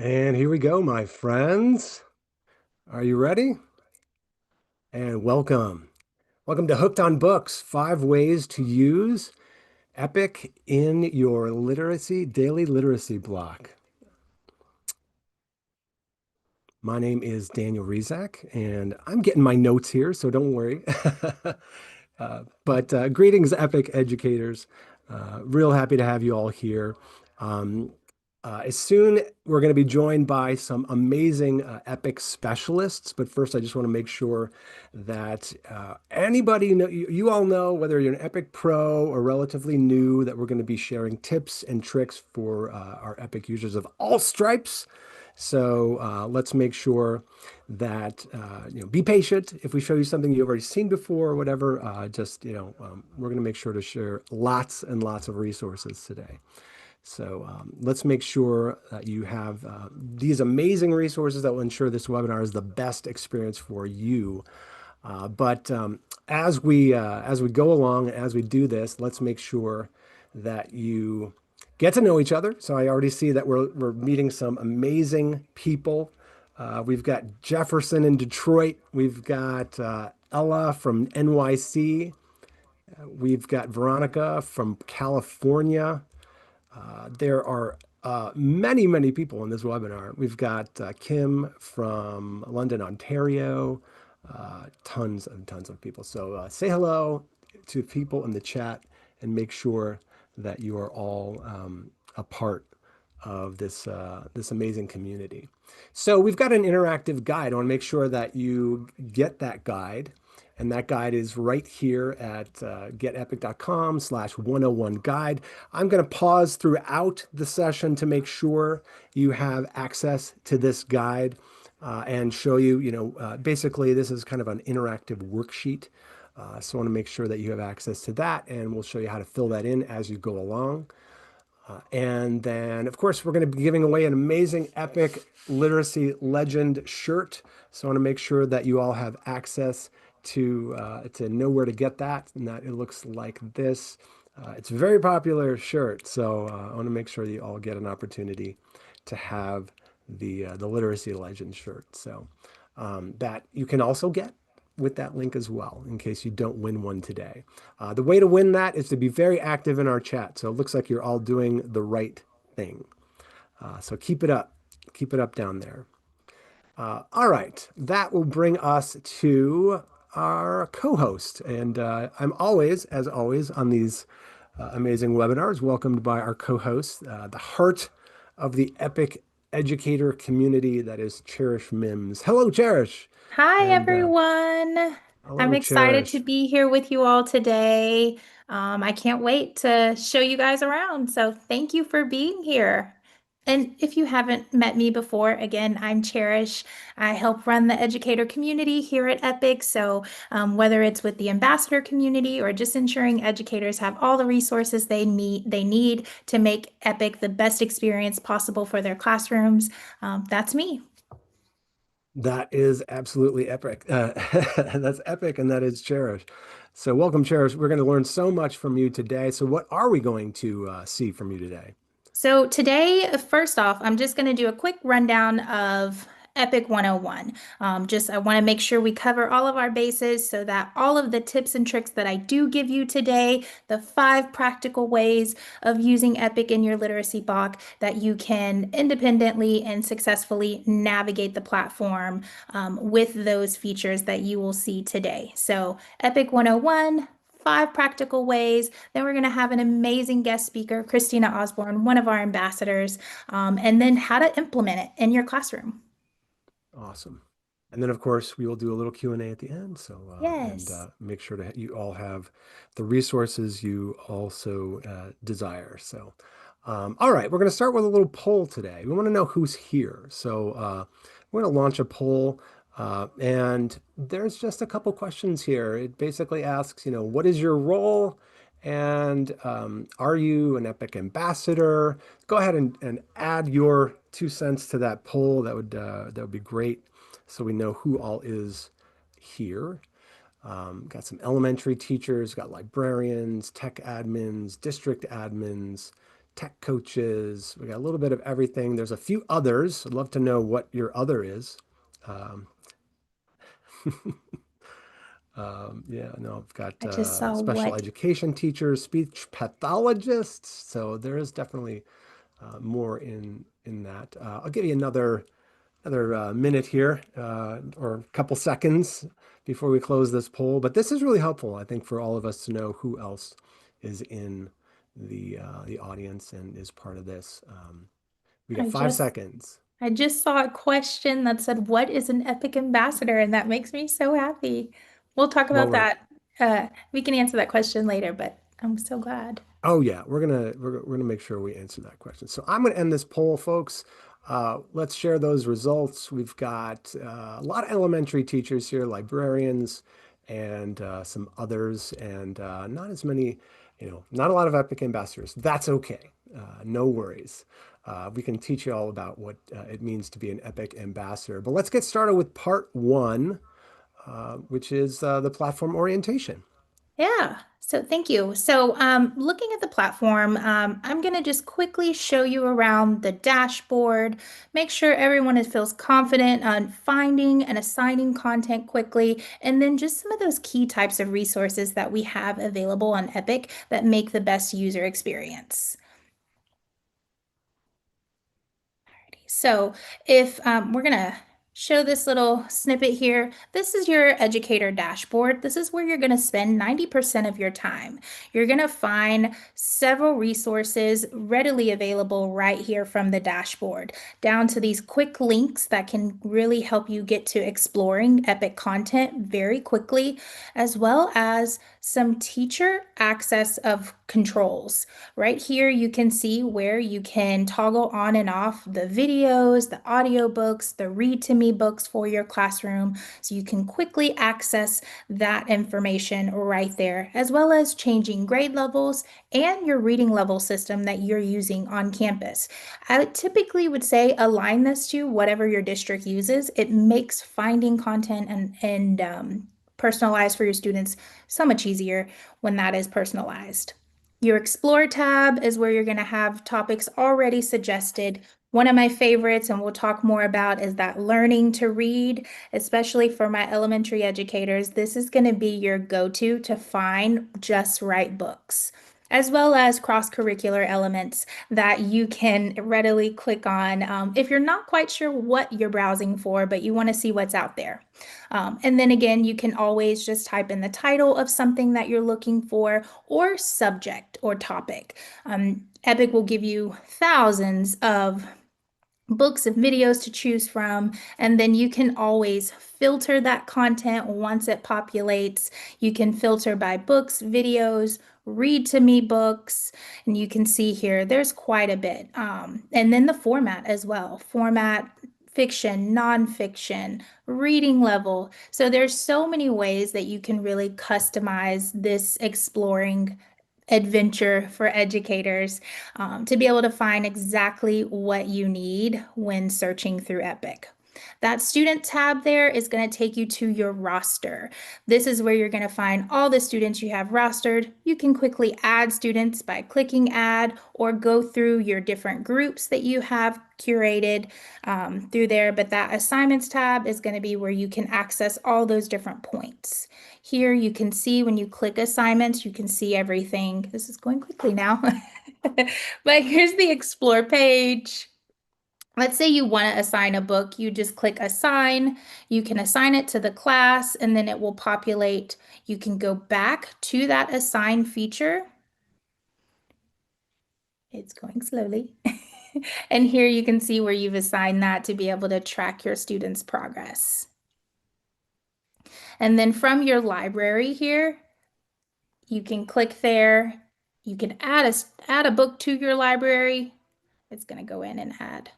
And here we go, my friends. Are you ready? And welcome. Welcome to Hooked on Books, 5 ways to use Epic in your daily literacy block. My name is Daniel Rizak, and I'm getting my notes here, so don't worry. But greetings, Epic educators. Real happy to have you all here. Um, as soon, we're going to be joined by some amazing Epic specialists. But first, I just want to make sure that anybody know, you all know, whether you're an Epic Pro or relatively new, that we're going to be sharing tips and tricks for our Epic users of all stripes. So let's make sure that be patient. If we show you something you've already seen before or whatever, we're going to make sure to share lots and lots of resources today. So let's make sure that you have these amazing resources that will ensure this webinar is the best experience for you. But as we go along, as we do this, let's make sure that you get to know each other. So I already see that we're meeting some amazing people. We've got Jefferson in Detroit. We've got Ella from NYC. We've got Veronica from California. There are many, many people in this webinar. We've got Kim from London, Ontario, tons and tons of people. So say hello to people in the chat and make sure that you are all a part of this amazing community. So we've got an interactive guide. I want to make sure that you get that guide. And that guide is right here at getepic.com/101 guide. I'm going to pause throughout the session to make sure you have access to this guide and show you, basically this is kind of an interactive worksheet. So I want to make sure that you have access to that, and we'll show you how to fill that in as you go along. And then, of course, we're going to be giving away an amazing Epic Literacy Legend shirt. So I want to make sure that you all have access to know where to get that, and that it looks like this. It's a very popular shirt, so I want to make sure that you all get an opportunity to have the Literacy Legend shirt. So that you can also get with that link as well, in case you don't win one today. The way to win that is to be very active in our chat. So it looks like you're all doing the right thing. So keep it up. Keep it up down there. All right. That will bring us to our co-host. And I'm always, as always, on these amazing webinars, welcomed by our co-host, the heart of the Epic educator community, that is Cherish Mims. Hello, Cherish. Hi, And everyone. I'm hello, excited to Cherish. be here with you all today. I can't wait to show you guys around. So, thank you for being here. And if you haven't met me before, again, I'm Cherish. I help run the educator community here at Epic. So, whether it's with the ambassador community or just ensuring educators have all the resources they need to make Epic the best experience possible for their classrooms, that's me. That is absolutely epic. That's epic, and that is Cherish. So welcome, Cherish. We're going to learn so much from you today. So what are we going to see from you today? So today, first off, I'm just going to do a quick rundown of Epic 101. I want to make sure we cover all of our bases so that all of the tips and tricks that I do give you today, the 5 practical ways of using Epic in your literacy block, that you can independently and successfully navigate the platform with those features that you will see today. So Epic 101. 5 practical ways. Then we're going to have an amazing guest speaker, Christina Osborne, one of our ambassadors, and then how to implement it in your classroom. Awesome. And then, of course, we will do a little Q&A at the end. So, Yes. make sure to you all have the resources you also desire. So, all right, we're going to start with a little poll today. We want to know who's here. So, we're going to launch a poll. And there's just a couple questions here. It basically asks, what is your role? And are you an Epic ambassador? Go ahead and add your 2 cents to that poll. That would be great, so we know who all is here. Got some elementary teachers, got librarians, tech admins, district admins, tech coaches. We got a little bit of everything. There's a few others. I'd love to know what your other is. Um, yeah, no, I've got I just saw special what. education teachers, speech pathologists. So there is definitely more in that. I'll give you another minute here or a couple seconds before we close this poll. But this is really helpful, I think, for all of us to know who else is in the audience and is part of this. We got I five just seconds. I just saw a question that said, "What is an epic ambassador?" And that makes me so happy. We'll talk Well, about we're that. We can answer that question later, but I'm so glad. Oh yeah, we're gonna make sure we answer that question. So I'm gonna end this poll, folks. Let's share those results. We've got a lot of elementary teachers here, librarians, and some others, and not as many, not a lot of Epic ambassadors. That's okay. No worries. We can teach you all about what it means to be an Epic ambassador. But let's get started with part one, which is the platform orientation. Yeah. So thank you. So looking at the platform, I'm going to just quickly show you around the dashboard, make sure feels confident on finding and assigning content quickly, and then just some of those key types of resources that we have available on Epic that make the best user experience. So if we're going to show this little snippet here, this is your educator dashboard. This is where you're going to spend 90% of your time. You're going to find several resources readily available right here from the dashboard, down to these quick links that can really help you get to exploring Epic content very quickly, as well as some teacher access of controls. Right here, you can see where you can toggle on and off the videos, the audiobooks, the read to me books for your classroom. So you can quickly access that information right there, as well as changing grade levels and your reading level system that you're using on campus. I typically would say align this to whatever your district uses. It makes finding content and personalized for your students so much easier when that is personalized. Your Explore tab is where you're going to have topics already suggested. One of my favorites, and we'll talk more about, is that learning to read, especially for my elementary educators. This is going to be your go-to to find just right books, as well as cross-curricular elements that you can readily click on if you're not quite sure what you're browsing for, but you want to see what's out there. And then again, you can always just type in the title of something that you're looking for or subject or topic. Epic will give you thousands of books and videos to choose from, and then you can always filter that content once it populates. You can filter by books, videos, read to me books, and you can see here there's quite a bit. And then the format as well. Format, fiction, nonfiction, reading level. So there's so many ways that you can really customize this exploring adventure for educators to be able to find exactly what you need when searching through Epic. That student tab there is going to take you to your roster. This is where you're going to find all the students you have rostered. You can quickly add students by clicking add or go through your different groups that you have curated through there. But that assignments tab is going to be where you can access all those different points. Here you can see when you click assignments, you can see everything. This is going quickly now. But here's the explore page. Let's say you want to assign a book, you just click assign. You can assign it to the class and then it will populate. You can go back to that assign feature. It's going slowly. And here you can see where you've assigned that to be able to track your students' progress. And then from your library here, you can click there. You can add a book to your library. It's going to go in and add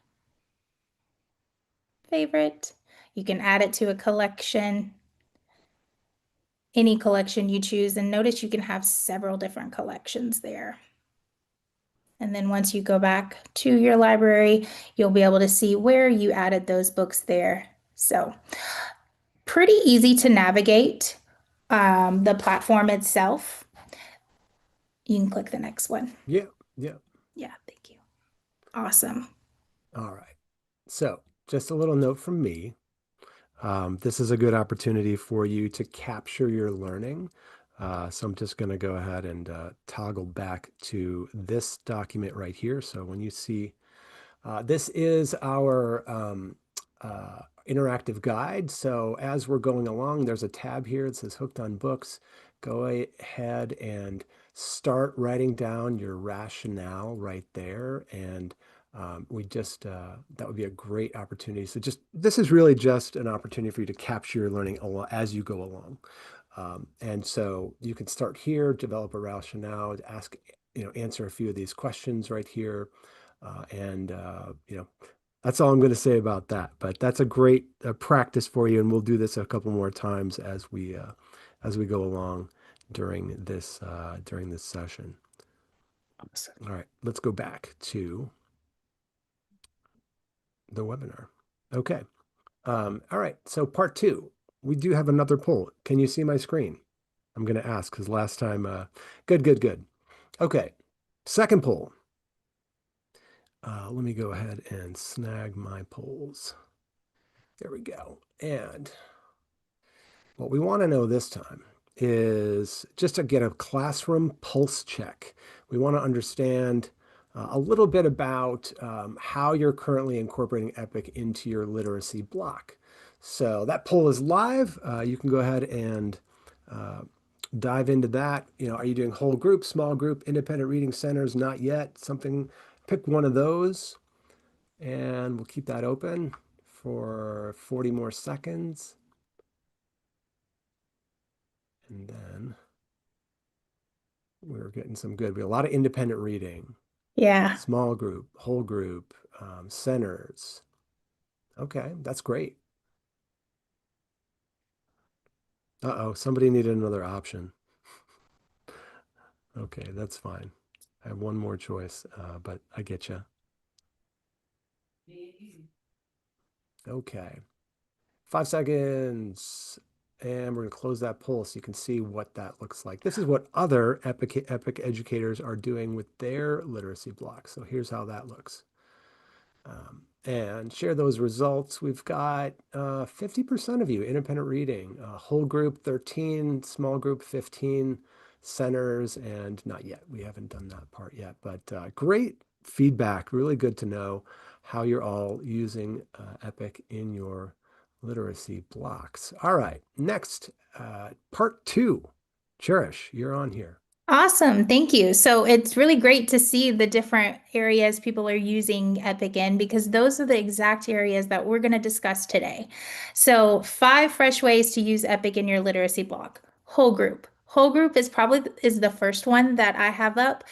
favorite. You can add it to a collection, any collection you choose. And notice you can have several different collections there. And then once you go back to your library, you'll be able to see where you added those books there. So pretty easy to navigate the platform itself. You can click the next one. Yeah, yeah. Yeah, thank you. Awesome. All right. So, just a little note from me. This is a good opportunity for you to capture your learning. So I'm just going to go ahead and toggle back to this document right here. So when you see this is our interactive guide. So as we're going along, there's a tab here that says Hooked on Books. Go ahead and start writing down your rationale right there. And that would be a great opportunity. So this is really just an opportunity for you to capture your learning as you go along. And so you can start here, develop a rationale, ask, answer a few of these questions right here. That's all I'm going to say about that. But that's a great practice for you, and we'll do this a couple more times as we go along during this session. All right, let's go back to the webinar. Okay. All right. So part two, we do have another poll. Can you see my screen? I'm going to ask because last time, good, good, good. Okay. Second poll. Let me go ahead and snag my polls. There we go. And what we want to know this time is just to get a classroom pulse check. We want to understand a little bit about how you're currently incorporating EPIC into your literacy block. So that poll is live. You can go ahead and uh, dive into that. Are you doing whole group, small group, independent reading centers? Not yet. Something, pick one of those, and we'll keep that open for 40 more seconds. And then we're getting some good. We have a lot of independent reading, Yeah. small group, whole group, centers. Okay, that's great. Uh-oh, somebody needed another option. Okay, that's fine. I have one more choice, but I get you. Okay, 5 seconds. And we're going to close that poll so you can see what that looks like. This is what other EPIC educators are doing with their literacy blocks. So here's how that looks. And share those results. We've got 50% of you independent reading, whole group 13, small group 15, centers, and not yet. We haven't done that part yet, but great feedback. Really good to know how you're all using EPIC in your literacy blocks. All right, next, part two. Cherish, you're on here. Awesome. Thank you. So it's really great to see the different areas people are using Epic in because those are the exact areas that we're going to discuss today. So, 5 fresh ways to use Epic in your literacy block. Whole group. Whole group is probably is the first one that I have up.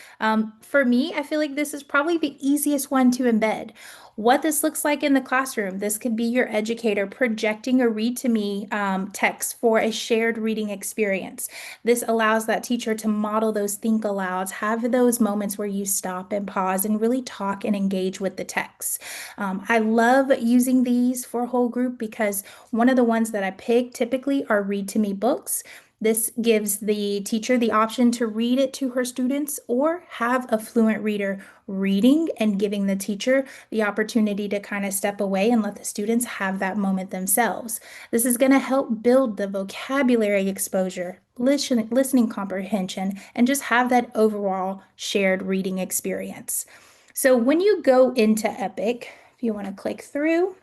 For me, I feel like this is probably the easiest one to embed. What this looks like in the classroom, this could be your educator projecting a read to me text for a shared reading experience. This allows that teacher to model those think alouds, have those moments where you stop and pause and really talk and engage with the text. I love using these for whole group because one of the ones that I pick typically are read to me books. This gives the teacher the option to read it to her students or have a fluent reader reading and giving the teacher the opportunity to kind of step away and let the students have that moment themselves. This is going to help build the vocabulary exposure, listening comprehension, and just have that overall shared reading experience. So when you go into Epic, if you want to click through,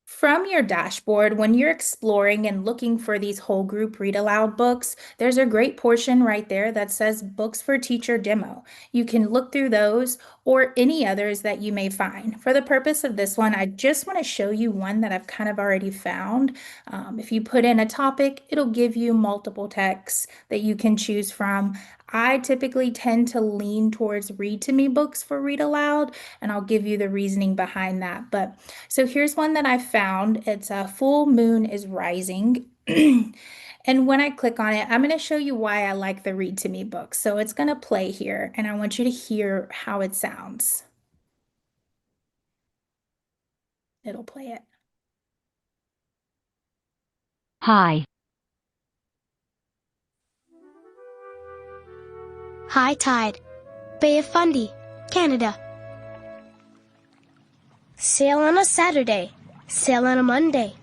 from your dashboard, when you're exploring and looking for these whole group read aloud books, there's a great portion right there that says Books for Teacher Demo. You can look through those or any others that you may find. For the purpose of this one, I just want to show you one that I've kind of already found. If you put in a topic, it'll give you multiple texts that you can choose from. I typically tend to lean towards read to me books for read aloud, and I'll give you the reasoning behind that. But so here's one that I found. It's a full moon is rising. And when I click on it, I'm going to show you why I like the read to me book. So it's going to play here, and I want you to hear how it sounds. It'll play it. Hi. High tide. Bay of Fundy, Canada. Sail on a Saturday. Sail on a Monday.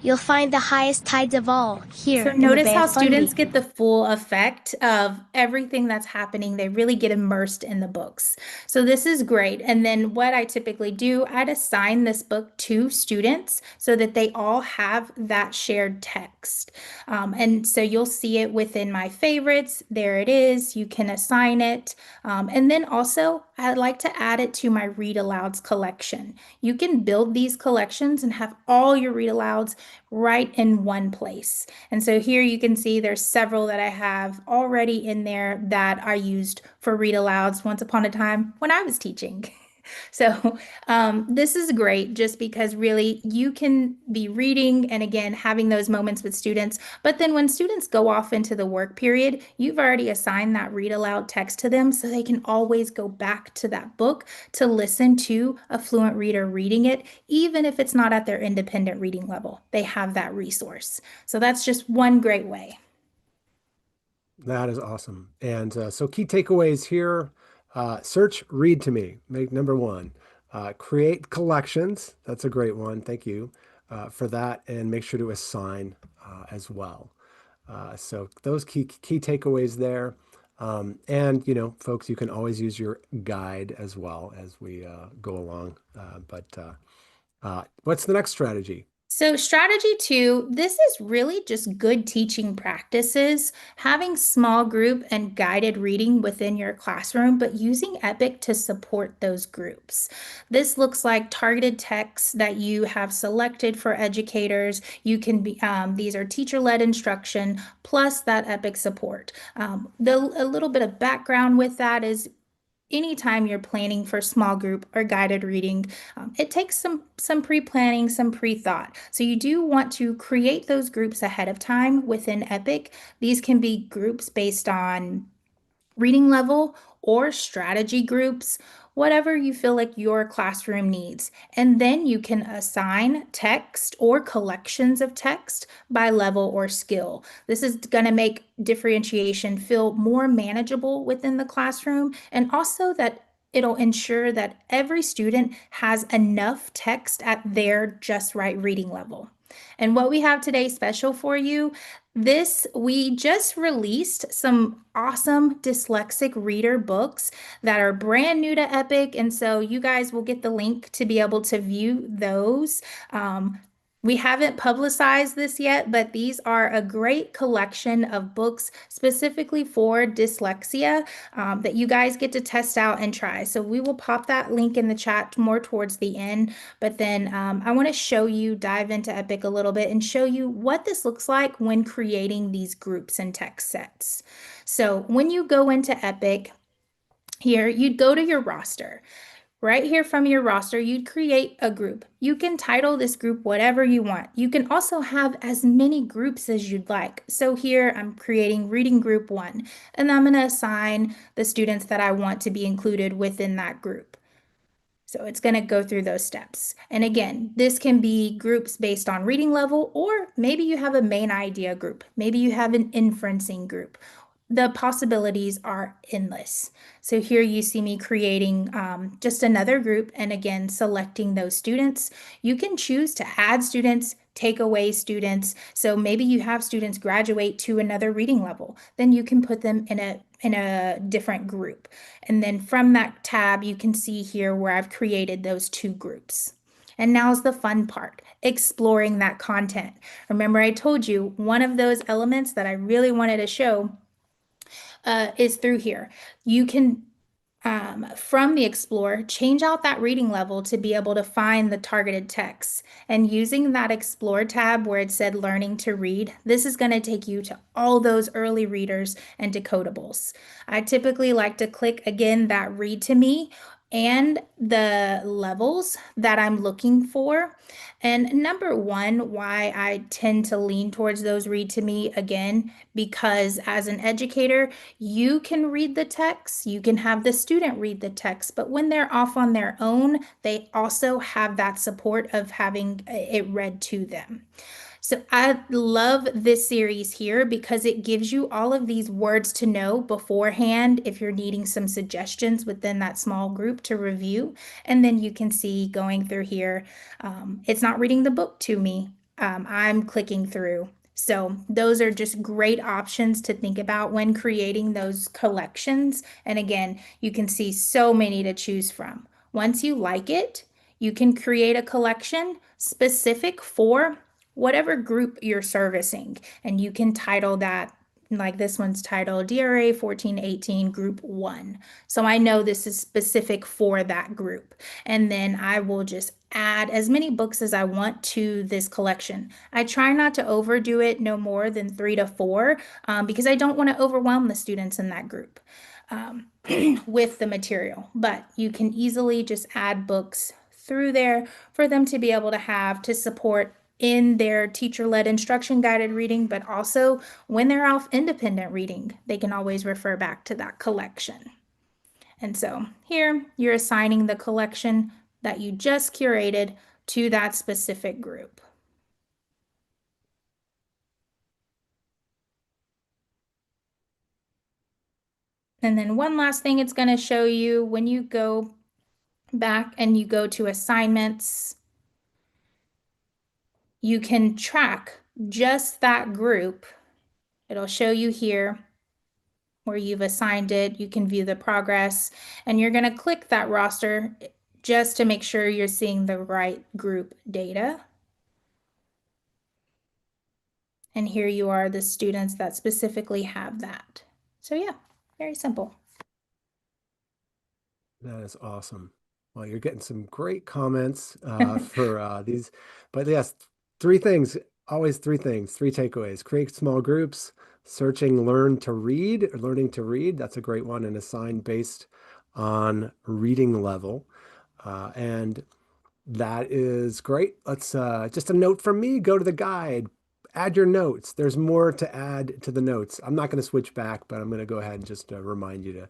You'll find the highest tides of all So here in the notice Bay how of students Fundy. get the full effect of everything that's happening. They really get immersed in the books. So this is great. And then what I typically do, I'd assign this book to students so that they all have that shared text. And so you'll see it within my favorites. There it is. You can assign it. And then also, I'd like to add it to my read alouds collection. You can build these collections and have all your read alouds right in one place. And so here you can see there's several that I have already in there that are used for read alouds once upon a time when I was teaching. So this is great just because really you can be reading and again having those moments with students. But then when students go off into the work period, you've already assigned that read aloud text to them so they can always go back to that book to listen to a fluent reader reading it, even if it's not at their independent reading level. They have that resource. So that's just one great way. That is awesome. And so key takeaways here, search, read to me, make number one. Create collections. That's a great one. Thank you for that. And make sure to assign as well. So those key takeaways there. And, folks, you can always use your guide as well as we go along. But what's the next strategy? So, strategy two, this is really just good teaching practices, having small group and guided reading within your classroom, but using Epic to support those groups. This looks like targeted texts that you have selected for educators. You can be, these are teacher-led instruction plus that Epic support. A little bit of background with that is anytime you're planning for small group or guided reading, it takes some pre-planning, some pre-thought. So you do want to create those groups ahead of time within Epic. These can be groups based on reading level or strategy groups, whatever you feel like your classroom needs. And then you can assign text or collections of text by level or skill. This is going to make differentiation feel more manageable within the classroom and also that it'll ensure that every student has enough text at their just right reading level. And what we have today special for you, we just released some awesome dyslexic reader books that are brand new to Epic. And so you guys will get the link to be able to view those. We haven't publicized this yet, but these are a great collection of books specifically for dyslexia that you guys get to test out and try. So we will pop that link in the chat more towards the end. But then I want to dive into Epic a little bit and show you what this looks like when creating these groups and text sets. So when you go into Epic, here you'd go to your roster. Right here from your roster, you'd create a group. You can title this group whatever you want. You can also have as many groups as you'd like. So here I'm creating reading group one, and I'm going to assign the students that I want to be included within that group. So it's going to go through those steps. And again, this can be groups based on reading level, or maybe you have a main idea group. Maybe you have an inferencing group. The possibilities are endless. So here you see me creating just another group and again, selecting those students. You can choose to add students, take away students. So maybe you have students graduate to another reading level, then you can put them in a different group. And then from that tab, you can see here where I've created those two groups. And now's the fun part, exploring that content. Remember, I told you one of those elements that I really wanted to show is through here. You can, from the Explore, change out that reading level to be able to find the targeted text. And using that Explore tab where it said learning to read, this is going to take you to all those early readers and decodables. I typically like to click again that read to me and the levels that I'm looking for. And number one, why I tend to lean towards those read to me again, because as an educator, you can read the text, you can have the student read the text, but when they're off on their own, they also have that support of having it read to them. So I love this series here because it gives you all of these words to know beforehand if you're needing some suggestions within that small group to review. And then you can see going through here, it's not reading the book to me. I'm clicking through. So those are just great options to think about when creating those collections. And again, you can see so many to choose from. Once you like it, you can create a collection specific for whatever group you're servicing. And you can title that, like this one's titled DRA 1418 Group 1. So I know this is specific for that group. And then I will just add as many books as I want to this collection. I try not to overdo it no more than 3 to 4 because I don't want to overwhelm the students in that group. Um, with the material, but you can easily just add books through there for them to be able to have to support in their teacher-led instruction guided reading, but also when they're off independent reading, they can always refer back to that collection. And so here you're assigning the collection that you just curated to that specific group. And then one last thing it's going to show you when you go back and you go to assignments, you can track just that group. It'll show you here where you've assigned it. You can view the progress, and you're going to click that roster just to make sure you're seeing the right group data. And here you are, the students that specifically have that. So yeah, very simple. That is awesome. Well, you're getting some great comments for these, but yes, three things, always three things, three takeaways. Create small groups, searching learn to read, or learning to read. That's a great one, and assign based on reading level. And that is great. Let's just a note from me, go to the guide, add your notes. There's more to add to the notes. I'm not going to switch back, but I'm going to go ahead and just remind you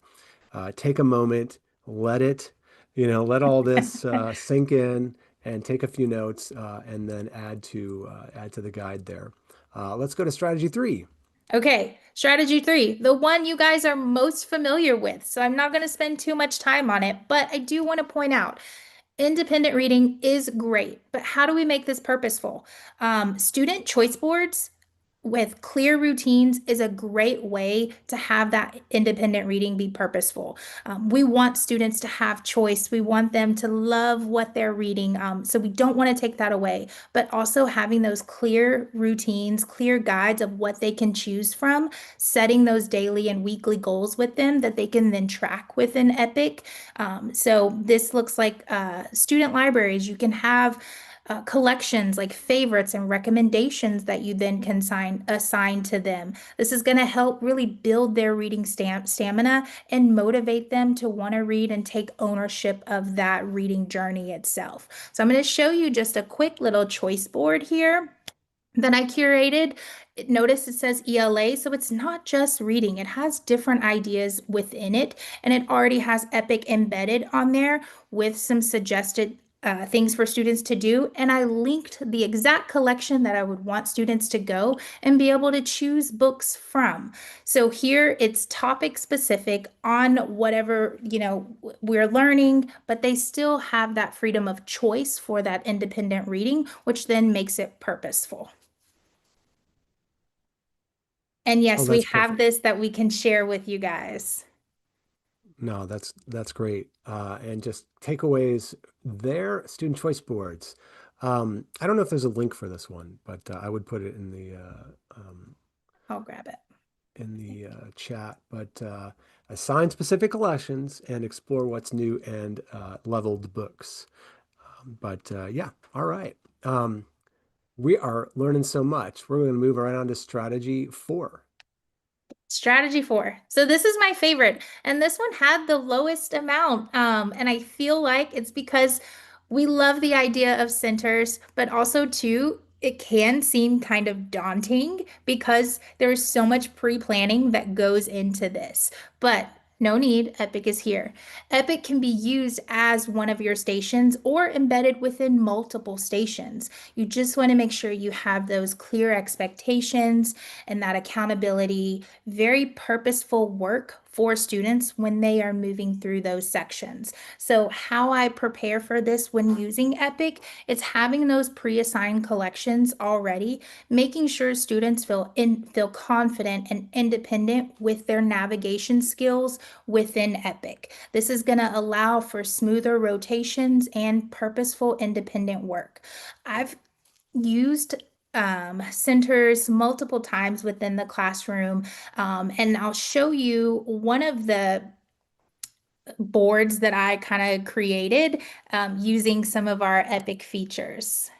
to take a moment, let it, let all this sink in, and take a few notes, and then add to the guide there. Let's go to strategy 3. Okay, strategy 3, the one you guys are most familiar with. So I'm not going to spend too much time on it, but I do want to point out independent reading is great, but how do we make this purposeful? Student choice boards with clear routines is a great way to have that independent reading be purposeful. We want students to have choice. We want them to love what they're reading. So we don't want to take that away, but also having those clear routines, clear guides of what they can choose from, setting those daily and weekly goals with them that they can then track within Epic. So this looks like student libraries. You can have collections like favorites and recommendations that you then can assign to them. This is going to help really build their reading stamina and motivate them to want to read and take ownership of that reading journey itself. So I'm going to show you just a quick little choice board here that I curated. Notice it says ELA, so it's not just reading. It has different ideas within it, and it already has Epic embedded on there with some suggested things for students to do. And I linked the exact collection that I would want students to go and be able to choose books from. So here it's topic specific on whatever, we're learning, but they still have that freedom of choice for that independent reading, which then makes it purposeful. And Oh, yes, we that's have perfect. this that we can share with you guys. No, that's great. And just takeaways there, student choice boards. I don't know if there's a link for this one, but I would put it I'll grab it. in the chat. But assign specific collections and explore what's new and leveled books. But yeah, all right. We are learning so much. We're going to move right on to strategy 4. Strategy 4. So this is my favorite, and this one had the lowest amount. And I feel like it's because we love the idea of centers, but also too, it can seem kind of daunting because there's so much pre-planning that goes into this. But No need, Epic is here. Epic can be used as one of your stations or embedded within multiple stations. You just want to make sure you have those clear expectations and that accountability, very purposeful work for students when they are moving through those sections. So, how I prepare for this when using Epic, it's having those pre-assigned collections already, making sure students feel confident and independent with their navigation skills within Epic. This is going to allow for smoother rotations and purposeful independent work. I've used centers multiple times within the classroom, and I'll show you one of the boards that I kind of created using some of our Epic features.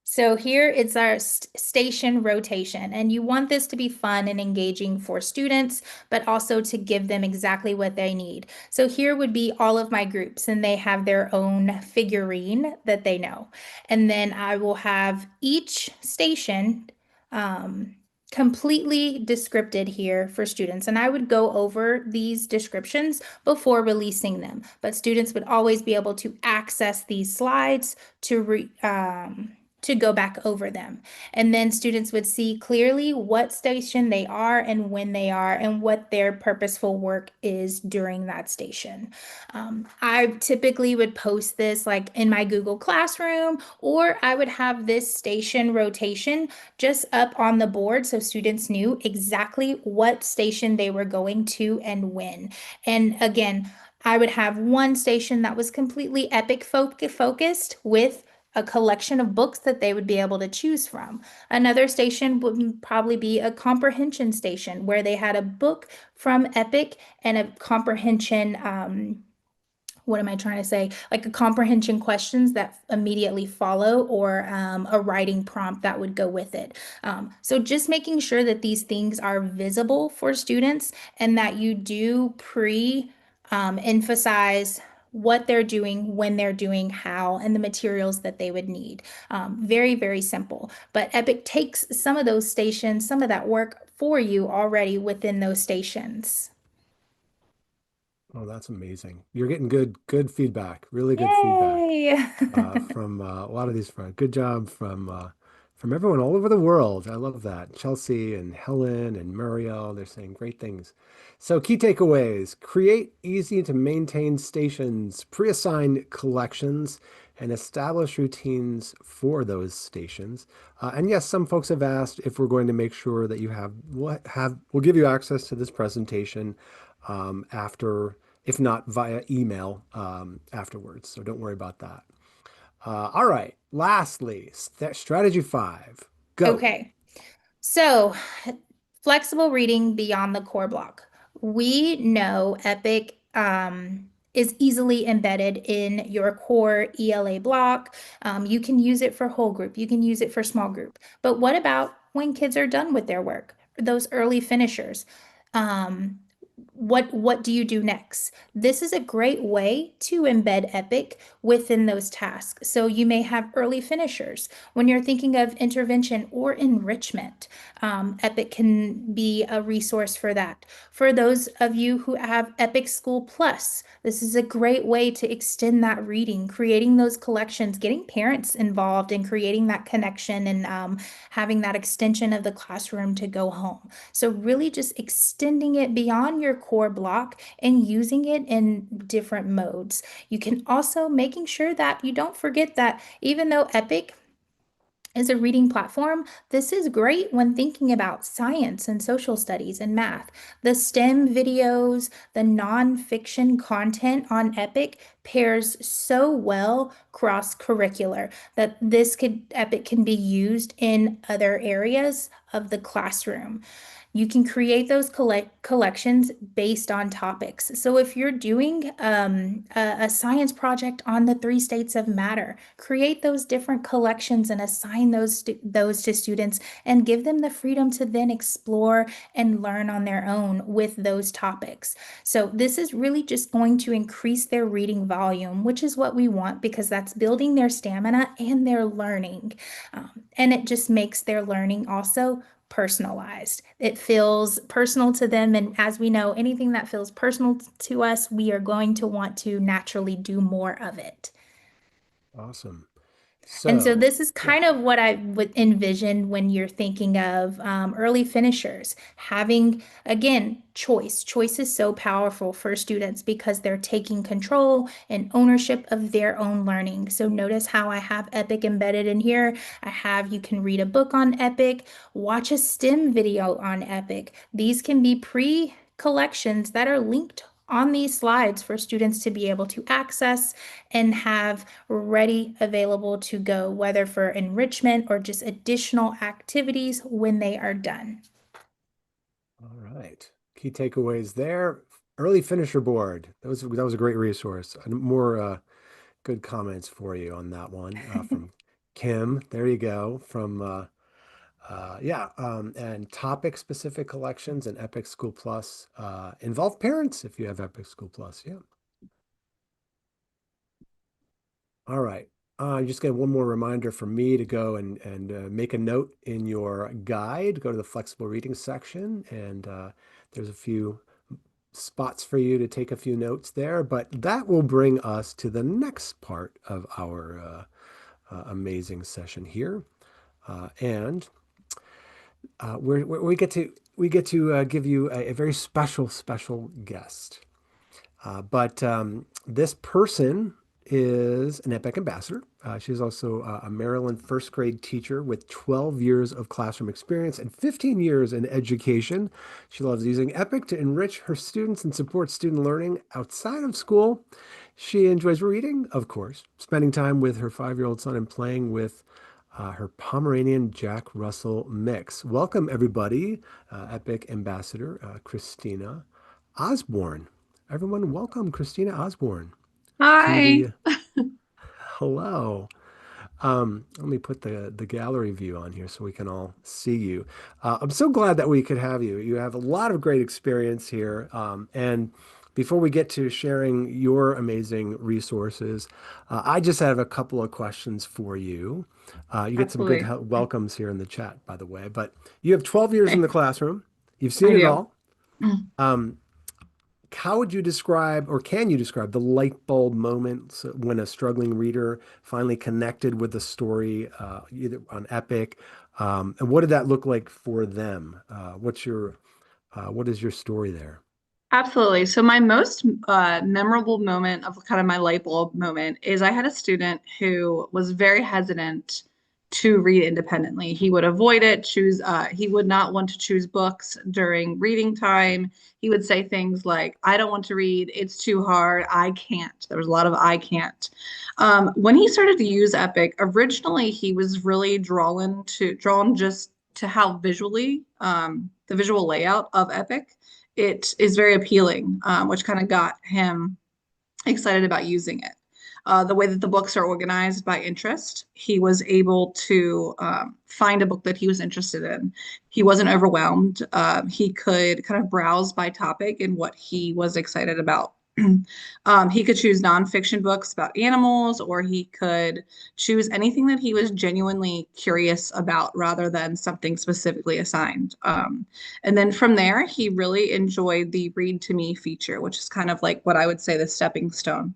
So here it's our station rotation, and you want this to be fun and engaging for students, but also to give them exactly what they need. So here would be all of my groups, and they have their own figurine that they know. And then I will have each station um, completely descripted here for students. And I would go over these descriptions before releasing them, but students would always be able to access these slides to go back over them. And then students would see clearly what station they are and when they are and what their purposeful work is during that station. I typically would post this like in my Google Classroom, or I would have this station rotation just up on the board so students knew exactly what station they were going to and when. And again, I would have one station that was completely epic focused with a collection of books that they would be able to choose from. Another station would probably be a comprehension station where they had a book from Epic and a comprehension what am I trying to say? Like a comprehension questions that immediately follow, or a writing prompt that would go with it. So just making sure that these things are visible for students and that you do emphasize what they're doing, when they're doing, how, and the materials that they would need. Very, very simple. But Epic takes some of those stations, some of that work for you already within those stations. Oh, that's amazing. You're getting good feedback, really good feedback Yay! from a lot of these friends. Good job from everyone all over the world. I love that. Chelsea and Helen and Muriel, they're saying great things. So key takeaways: create easy to maintain stations, pre-assign collections, and establish routines for those stations. And yes, some folks have asked if we're going to make sure that you we'll give you access to this presentation after, if not via email afterwards. So don't worry about that. All right. Lastly, strategy five. Go. Okay. So, flexible reading beyond the core block. We know Epic is easily embedded in your core ELA block. You can use it for whole group, you can use it for small group. But what about when kids are done with their work? Those early finishers. Um, what do you do next? This is a great way to embed Epic within those tasks. So you may have early finishers when you're thinking of intervention or enrichment. Epic can be a resource for that. For those of you who have Epic School Plus, this is a great way to extend that reading, creating those collections, getting parents involved in creating that connection, and having that extension of the classroom to go home. So really just extending it beyond your core block and using it in different modes. You can also making sure that you don't forget that even though Epic is a reading platform, this is great when thinking about science and social studies and math. The STEM videos, the nonfiction content on Epic pairs so well cross-curricular that Epic can be used in other areas of the classroom. You can create those collections based on topics. So if you're doing a science project on the three states of matter, create those different collections and assign those to students and give them the freedom to then explore and learn on their own with those topics. So this is really just going to increase their reading volume, which is what we want because that's building their stamina and their learning. And it just makes their learning also personalized. It feels personal to them. And as we know, anything that feels personal to us, we are going to want to naturally do more of it. Awesome. And so So, this is yeah. kind of what I would envision when you're thinking of early finishers. Having, again, choice. Choice is so powerful for students because they're taking control and ownership of their own learning. So notice how I have Epic embedded in here. I have you can read a book on Epic, watch a STEM video on Epic. These can be pre-collections that are linked on these slides for students to be able to access and have ready available to go, whether for enrichment or just additional activities when they are done. All right. Key takeaways there. Early finisher board. That was a great resource. And more good comments for you on that one from Kim. There you go. From yeah, and topic specific collections and Epic School Plus involve parents if you have Epic School Plus. Yeah. All right. Just get one more reminder from me to go and make a note in your guide. Go to the flexible reading section, and there's a few spots for you to take a few notes there. But that will bring us to the next part of our amazing session here, and we get to give you a very special guest. But this person is an EPIC ambassador. She's also a Maryland first grade teacher with 12 years of classroom experience and 15 years in education. She loves using EPIC to enrich her students and support student learning outside of school. She enjoys reading, of course, spending time with her 5-year-old son and playing with her Pomeranian Jack Russell mix. Welcome, everybody, EPIC ambassador Christina Osborne. Everyone, welcome Christina Osborne to Hi. the hello. Let me put the gallery view on here so we can all see you. I'm so glad that we could have you. You have a lot of great experience here. And before we get to sharing your amazing resources, I just have a couple of questions for you. You get some good Absolutely. welcomes here in the chat, by the way. But you have 12 years in the classroom. You've I seen it do. all. Um, how would you describe, or can you describe, the light bulb moment when a struggling reader finally connected with the story, either on Epic? And what did that look like for them? What is your story there? Absolutely. So my most memorable moment of kind of my light bulb moment is I had a student who was very hesitant to read independently. He would avoid it, he would not want to choose books during reading time. He would say things like, I don't want to read, it's too hard, I can't. There was a lot of I can't. When he started to use Epic, originally he was really drawn just to how visually, the visual layout of Epic it is very appealing, which kind of got him excited about using it. The way that the books are organized by interest, he was able to find a book that he was interested in. He wasn't overwhelmed. He could kind of browse by topic and what he was excited about. He could choose nonfiction books about animals, or he could choose anything that he was genuinely curious about rather than something specifically assigned. And then from there, he really enjoyed the read to me feature, which is kind of like what I would say the stepping stone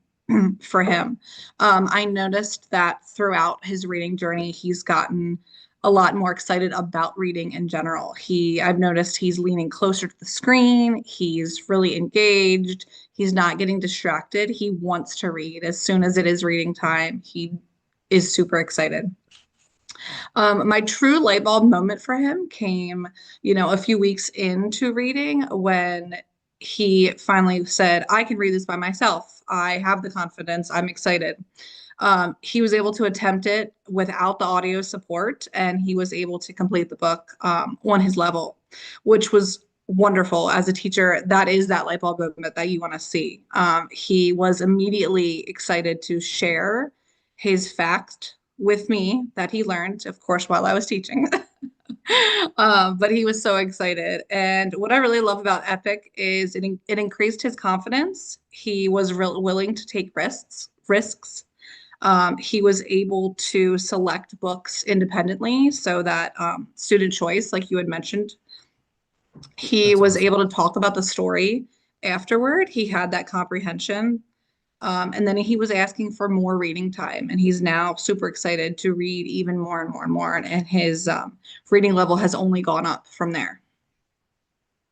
for him. I noticed that throughout his reading journey, he's gotten a lot more excited about reading in general. I've noticed he's leaning closer to the screen. He's really engaged. He's not getting distracted. He wants to read. As soon as it is reading time, he is super excited. My true light bulb moment for him came, a few weeks into reading when he finally said, I can read this by myself. I have the confidence. I'm excited. He was able to attempt it without the audio support, and he was able to complete the book on his level, which was wonderful. As a teacher, that is that light bulb moment that you want to see. He was immediately excited to share his fact with me that he learned, of course, while I was teaching. But he was so excited. And what I really love about Epic is it increased his confidence. He was willing to take risks. He was able to select books independently so that student choice, like you had mentioned, he That's was awesome. able to talk about the story afterward. He had that comprehension. And then he was asking for more reading time, and he's now super excited to read even more and more and more. And his reading level has only gone up from there.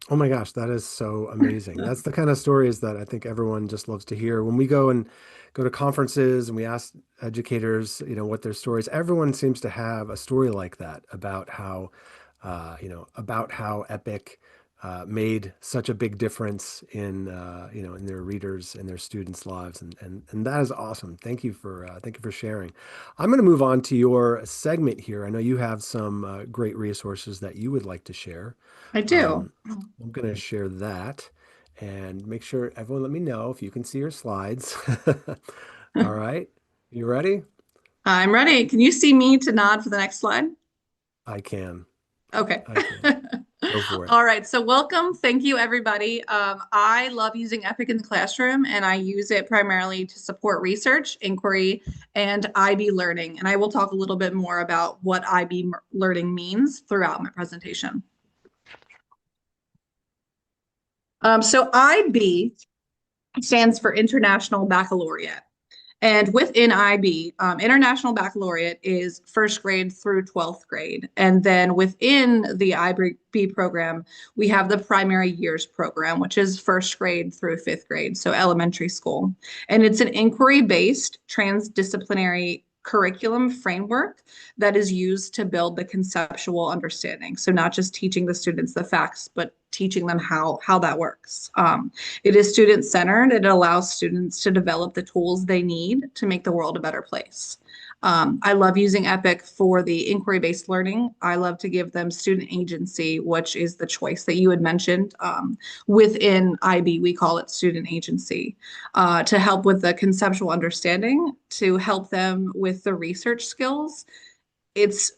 Oh my gosh, that is so amazing. That's the kind of stories that I think everyone just loves to hear. When we go to conferences and we ask educators, what their stories, everyone seems to have a story like that about how, about how Epic made such a big difference in, in their readers and their students' lives, and that is awesome. Thank you for sharing. I'm going to move on to your segment here. I know you have some great resources that you would like to share. I do. Um, I'm going to share that and make sure everyone let me know if you can see your slides. All right. You ready? I'm ready. Can you see me to nod for the next slide? I can. Okay. I can. Go for it. All right. So welcome. Thank you, everybody. I love using Epic in the classroom, and I use it primarily to support research, inquiry, and IB learning. And I will talk a little bit more about what IB learning means throughout my presentation. So IB stands for International Baccalaureate. And within IB, International Baccalaureate is first grade through 12th grade. And then within the IB program, we have the primary years program, which is first grade through fifth grade, so elementary school. And it's an inquiry-based transdisciplinary curriculum framework that is used to build the conceptual understanding. So not just teaching the students the facts, but teaching them how that works. It is student-centered. It allows students to develop the tools they need to make the world a better place. I love using Epic for the inquiry-based learning. I love to give them student agency, which is the choice that you had mentioned. Within IB, we call it student agency, to help with the conceptual understanding, to help them with the research skills. It's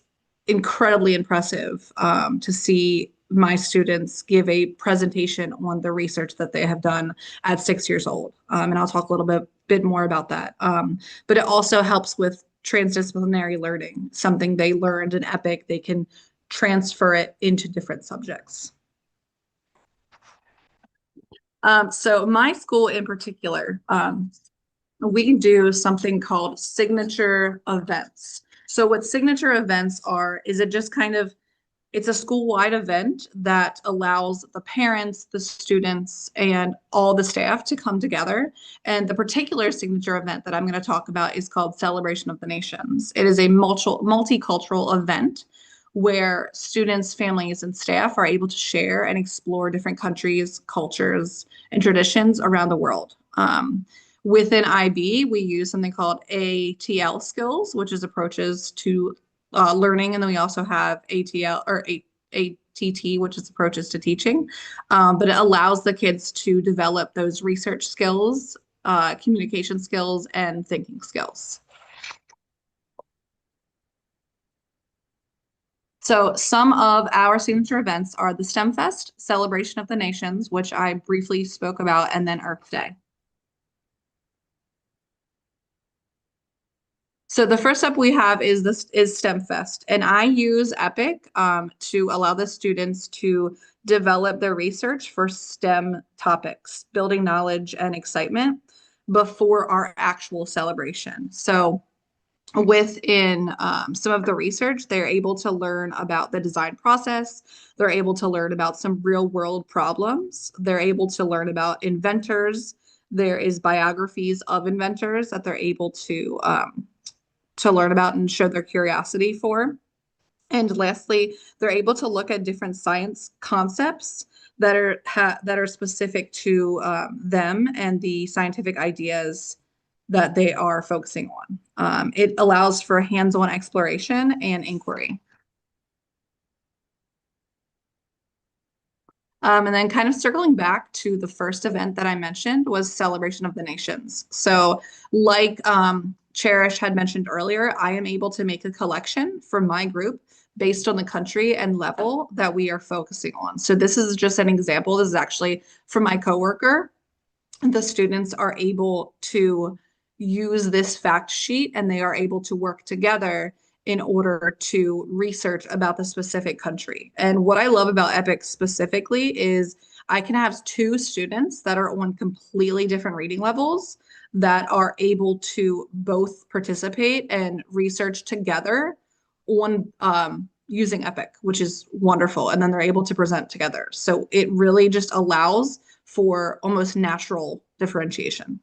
incredibly impressive to see my students give a presentation on the research that they have done at 6 years old. And I'll talk a little bit more about that. But it also helps with transdisciplinary learning, something they learned in EPIC, they can transfer it into different subjects. So my school in particular, we do something called signature events. So what signature events are, is it just kind of, it's a school-wide event that allows the parents, the students, and all the staff to come together. And the particular signature event that I'm going to talk about is called Celebration of the Nations. It is a multicultural event where students, families, and staff are able to share and explore different countries, cultures, and traditions around the world. Within IB, we use something called ATL skills, which is approaches to learning, and then we also have ATL or ATT, which is approaches to teaching. But it allows the kids to develop those research skills, communication skills, and thinking skills. So some of our signature events are the STEM Fest, Celebration of the Nations, which I briefly spoke about, and then Earth Day. So the first step we have is STEM Fest, and I use Epic to allow the students to develop their research for STEM topics, building knowledge and excitement before our actual celebration. So within some of the research, they're able to learn about the design process. They're able to learn about some real world problems. They're able to learn about inventors. There is biographies of inventors that they're able to learn about and show their curiosity for. And lastly, they're able to look at different science concepts that are specific to them and the scientific ideas that they are focusing on. It allows for hands-on exploration and inquiry. And then kind of circling back to the first event that I mentioned was Celebration of the Nations. So like Cherish had mentioned earlier, I am able to make a collection for my group based on the country and level that we are focusing on. So this is just an example. This is actually from my coworker. The students are able to use this fact sheet and they are able to work together in order to research about the specific country. And what I love about EPIC specifically is I can have two students that are on completely different reading levels that are able to both participate and research together on using EPIC, which is wonderful. And then they're able to present together. So it really just allows for almost natural differentiation.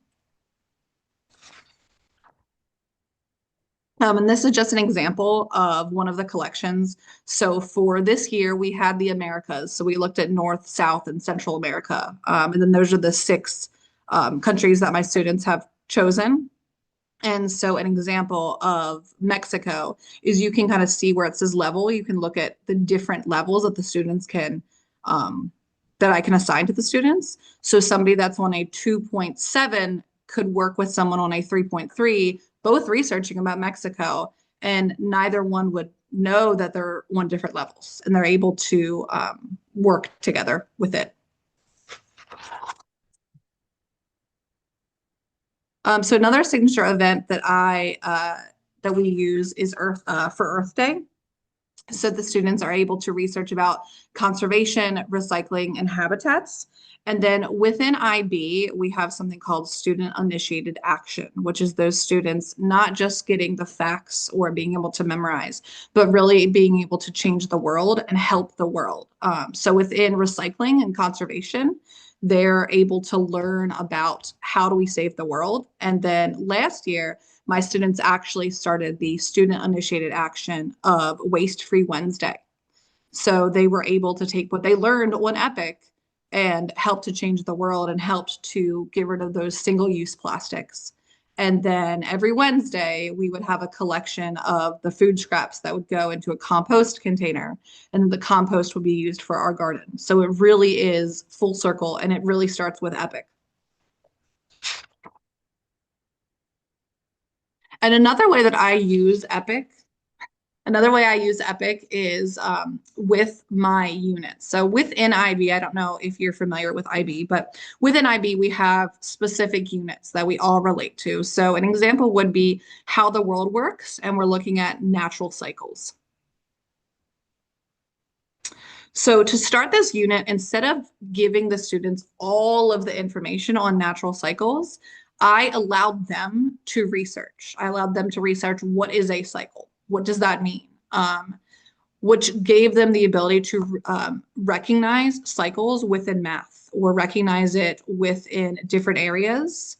And this is just an example of one of the collections. So for this year, we had the Americas. So we looked at North, South, and Central America. And then those are the six countries that my students have chosen. And so an example of Mexico is you can kind of see where it says level. You can look at the different levels that the students can, that I can assign to the students. So somebody that's on a 2.7 could work with someone on a 3.3, both researching about Mexico, and neither one would know that they're on different levels and they're able to work together with it. So another signature event that that we use is for Earth Day. So the students are able to research about conservation, recycling, and habitats. And then within IB, we have something called student initiated action, which is those students not just getting the facts or being able to memorize, but really being able to change the world and help the world. So within recycling and conservation, they're able to learn about how do we save the world. And then last year, my students actually started the student initiated action of Waste Free Wednesday. So they were able to take what they learned on EPIC and help to change the world and helped to get rid of those single-use plastics. And then every Wednesday, we would have a collection of the food scraps that would go into a compost container, and the compost would be used for our garden. So it really is full circle, and it really starts with EPIC. And another way I use EPIC is with my units. So within IB, I don't know if you're familiar with IB, but within IB, we have specific units that we all relate to. So an example would be how the world works, and we're looking at natural cycles. So to start this unit, instead of giving the students all of the information on natural cycles, I allowed them to research. I allowed them to research what is a cycle? What does that mean? Which gave them the ability to recognize cycles within math or recognize it within different areas.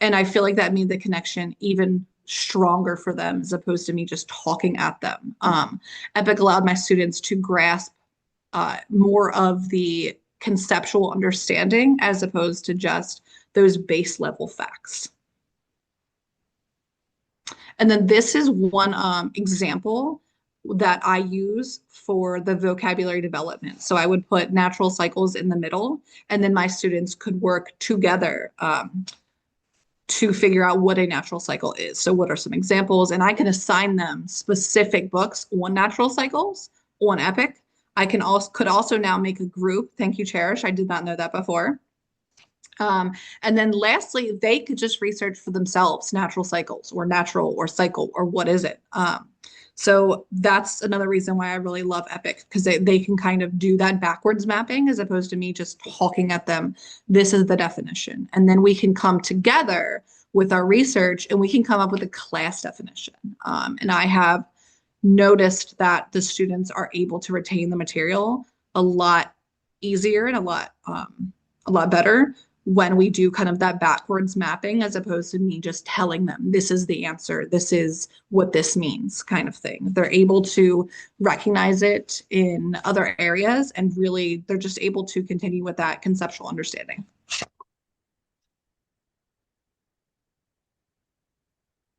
And I feel like that made the connection even stronger for them as opposed to me just talking at them. EPIC allowed my students to grasp more of the conceptual understanding as opposed to just those base level facts. And then this is one example that I use for the vocabulary development. So I would put natural cycles in the middle, and then my students could work together to figure out what a natural cycle is. So what are some examples? And I can assign them specific books on natural cycles on EPIC. I could also now make a group. Thank you, Cherish. I did not know that before. And then lastly, they could just research for themselves natural cycles or natural or cycle or what is it. So that's another reason why I really love EPIC, because they can kind of do that backwards mapping as opposed to me just talking at them. This is the definition. And then we can come together with our research and we can come up with a class definition. And I have noticed that the students are able to retain the material a lot easier and a lot better when we do kind of that backwards mapping as opposed to me just telling them this is the answer, this is what this means kind of thing. They're able to recognize it in other areas and really they're just able to continue with that conceptual understanding.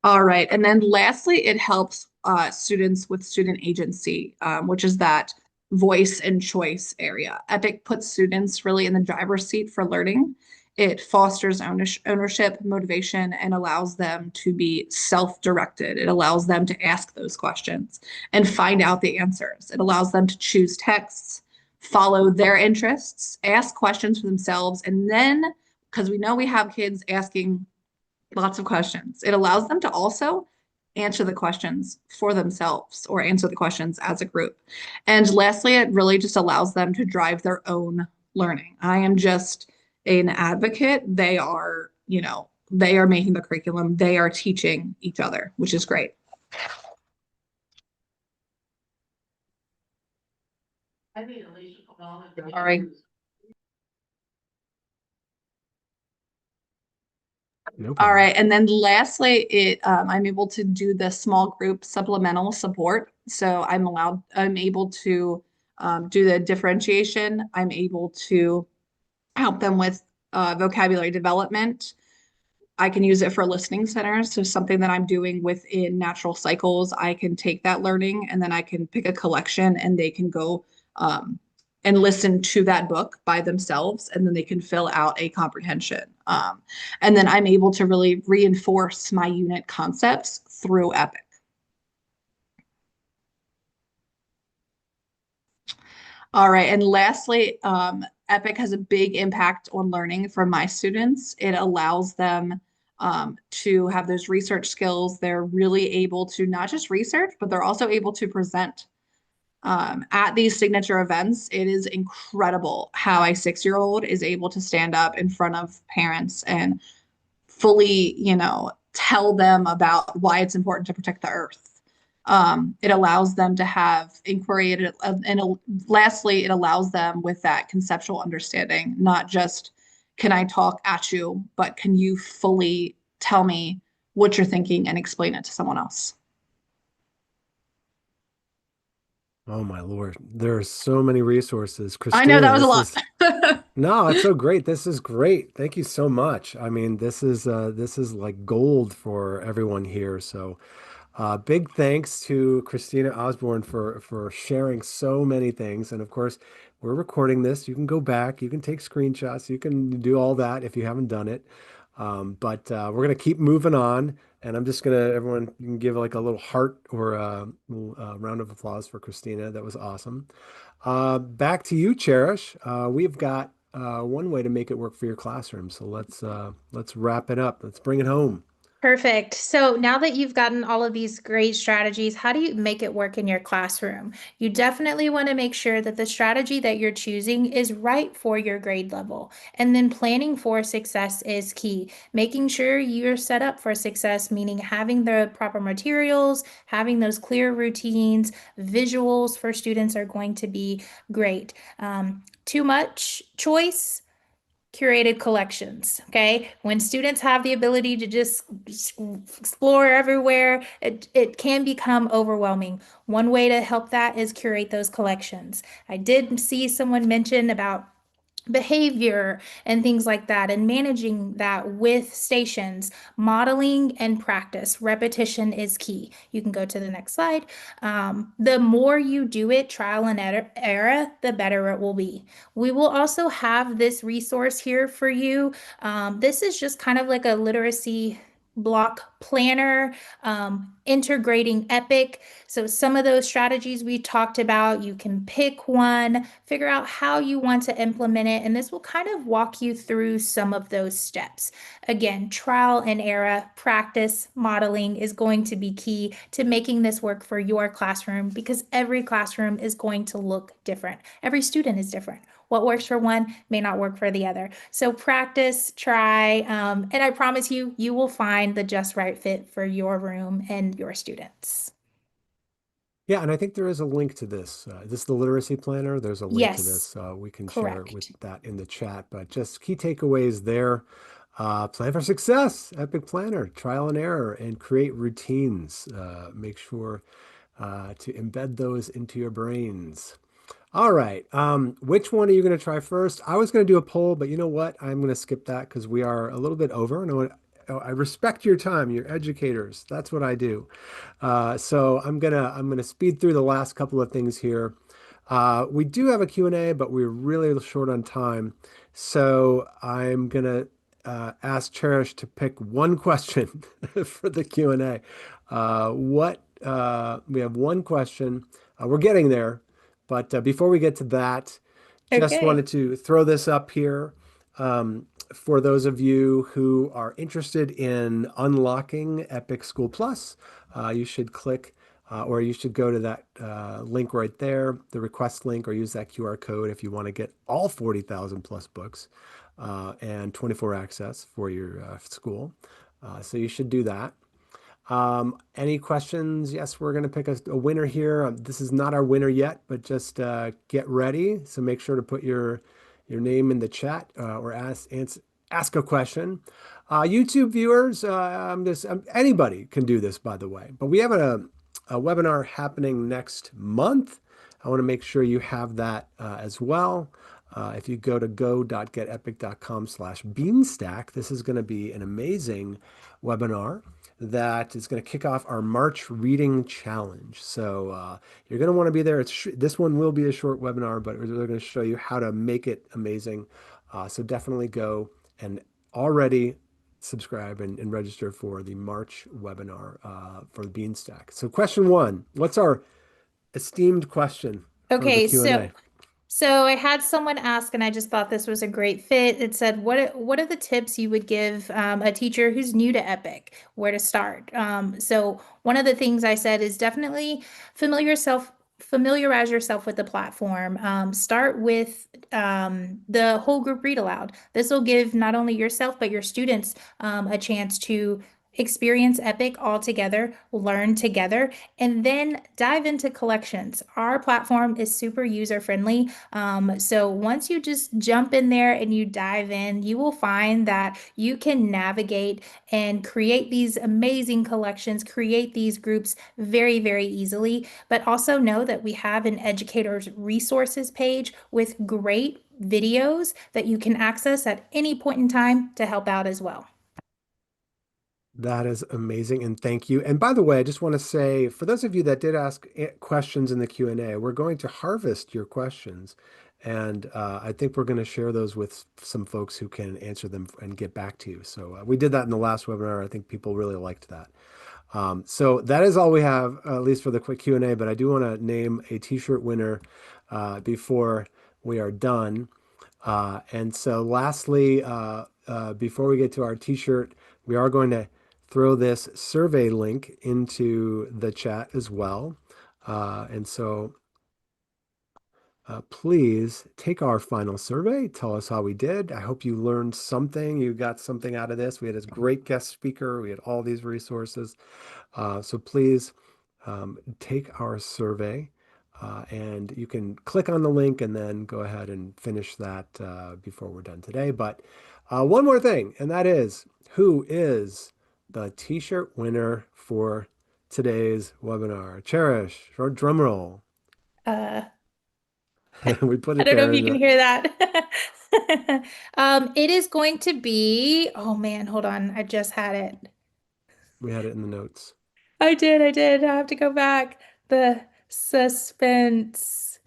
All right, and then lastly, it helps students with student agency, which is that voice and choice area. EPIC puts students really in the driver's seat for learning. It fosters ownership, motivation, and allows them to be self-directed. It allows them to ask those questions and find out the answers. It allows them to choose texts, follow their interests, ask questions for themselves, and then, because we know we have kids asking Lots of questions. It allows them to also answer the questions for themselves or answer the questions as a group. And lastly, it really just allows them to drive their own learning. I am just an advocate. They are, they are making the curriculum, they are teaching each other, which is great. All right. No All problem. right. And then lastly, I'm able to do the small group supplemental support. So I'm able to do the differentiation. I'm able to help them with vocabulary development. I can use it for listening centers. So something that I'm doing within natural cycles, I can take that learning and then I can pick a collection and they can go um, and listen to that book by themselves and then they can fill out a comprehension. And then I'm able to really reinforce my unit concepts through Epic. All right. And lastly, Epic has a big impact on learning for my students. It allows them to have those research skills. They're really able to not just research, but they're also able to present at these signature events. It is incredible how a 6-year-old is able to stand up in front of parents and fully, tell them about why it's important to protect the earth. It allows them to have inquiry, and lastly, it allows them with that conceptual understanding, not just can I talk at you, but can you fully tell me what you're thinking and explain it to someone else? Oh my Lord. There are so many resources. I know Christina, that was a this lot. is no, it's so great. This is great. Thank you so much. I mean, this is like gold for everyone here. So big thanks to Christina Osborne for sharing so many things. And of course, we're recording this. You can go back, you can take screenshots, you can do all that if you haven't done it. But we're gonna keep moving on. And I'm just gonna everyone you can give like a little heart or a little, round of applause for Christina. That was awesome. Back to you, Cherish. We've got one way to make it work for your classroom. So let's wrap it up. Let's bring it home. Perfect. So now that you've gotten all of these great strategies, how do you make it work in your classroom? You definitely want to make sure that the strategy that you're choosing is right for your grade level. And then planning for success is key. Making sure you're set up for success, meaning having the proper materials, having those clear routines, visuals for students are going to be great. Too much choice, curated collections. Okay. When students have the ability to just explore everywhere, it can become overwhelming. One way to help that is curate those collections. I did see someone mention about behavior and things like that, and managing that with stations, modeling and practice. Repetition is key. You can go to the next slide. The more you do it, trial and error, the better it will be. We will also have this resource here for you. This is just kind of like a literacy block planner, integrating Epic. So some of those strategies we talked about, you can pick one, figure out how you want to implement it, and this will kind of walk you through some of those steps. Again, trial and error, practice, modeling is going to be key to making this work for your classroom because every classroom is going to look different. Every student is different. What works for one may not work for the other. So practice, try, and I promise you, you will find the just right fit for your room and your students. Yeah, and I think there is a link to this. This is the literacy planner. There's a link to Yes, this. We can share it with correct. that in the chat. But just key takeaways there. Plan for success, Epic Planner, trial and error, and create routines. Make sure to embed those into your brains. All right. Which one are you going to try first? I was going to do a poll, but you know what? I'm going to skip that because we are a little bit over. And I respect your time, you're educators. That's what I do. So I'm gonna speed through the last couple of things here. We do have a Q&A, but we're really short on time. So I'm gonna ask Cherish to pick one question for the Q&A. We have one question. We're getting there, but before we get to that, just Okay. wanted to throw this up here. Um, for those of you who are interested in unlocking Epic School Plus, you should click or you should go to that link right there, the request link, or use that QR code if you want to get all 40,000 plus books and 24 access for your school. So you should do that. Any questions? Yes, we're going to pick a winner here. This is not our winner yet, but just get ready. So make sure to put your name in the chat or ask a question. YouTube viewers, anybody can do this, by the way. But we have a webinar happening next month. I want to make sure you have that as well. If you go to go.getepic.com/beanstack, this is going to be an amazing webinar that is going to kick off our March reading challenge. So you're going to want to be there. This one will be a short webinar, but we're going to show you how to make it amazing. So definitely go and already subscribe and register for the March webinar for the Beanstack. So question one, what's our esteemed question for the Okay, Q&A? so I had someone ask, and I just thought this was a great fit. It said, what are the tips you would give a teacher who's new to Epic? Where to start? So one of the things I said is definitely familiarize yourself with the platform. Start with the whole group read aloud. This will give not only yourself but your students a chance to experience Epic all together, learn together, and then dive into collections. Our platform is super user friendly. So once you just jump in there and you dive in, you will find that you can navigate and create these amazing collections, create these groups very, very easily. But also know that we have an educator's resources page with great videos that you can access at any point in time to help out as well. That is amazing, and thank you. And by the way, I just want to say, for those of you that did ask questions in the Q&A, we're going to harvest your questions, and I think we're going to share those with some folks who can answer them and get back to you. So we did that in the last webinar. I think people really liked that. So that is all we have, at least for the quick Q&A, but I do want to name a t-shirt winner before we are done. And so lastly, before we get to our t-shirt, we are going to throw this survey link into the chat as well. And so please take our final survey. Tell us how we did. I hope you learned something. You got something out of this. We had a great guest speaker. We had all these resources. So please take our survey. And you can click on the link and then go ahead and finish that before we're done today. But one more thing, and that is, who is the t-shirt winner for today's webinar? Cherish, short drum roll. Uh, We put I it don't know there if you in can the, hear that. It is going to be, oh man, hold on. I just had it. we had it in the notes. I did. I have to go back. The suspense.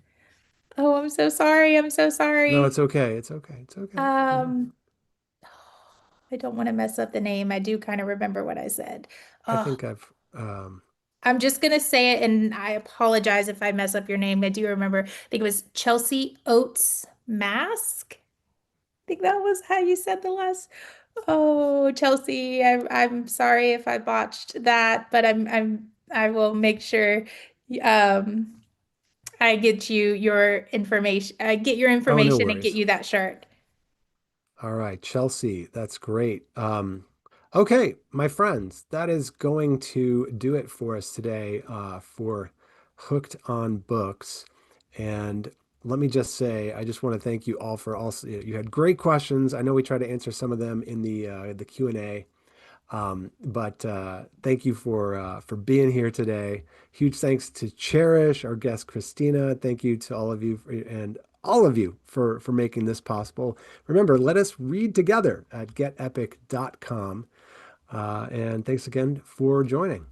Oh, I'm so sorry. I'm so No, sorry. it's okay. It's okay. It's okay. No, Um, I don't want to mess up the name. I do kind of remember what I said. I Oh, think I'm just gonna say it, and I apologize if I mess up your name. I do remember. I think it was Chelsea Oates Mask. I think that was how you said the last. Oh, Chelsea, I'm sorry if I botched that, but I will make sure um I get you your information. I get your oh, no information and get worries. you that shirt. All right, Chelsea, that's great. Okay, my friends, that is going to do it for us today for Hooked on Books. And let me just say, I just want to thank you all for also, you had great questions. I know we tried to answer some of them in the Q&A. But thank you for being here today. Huge thanks to Cherish, our guest Christina. Thank you to all of you and all of you for making this possible. Remember, let us read together at getepic.com. And thanks again for joining.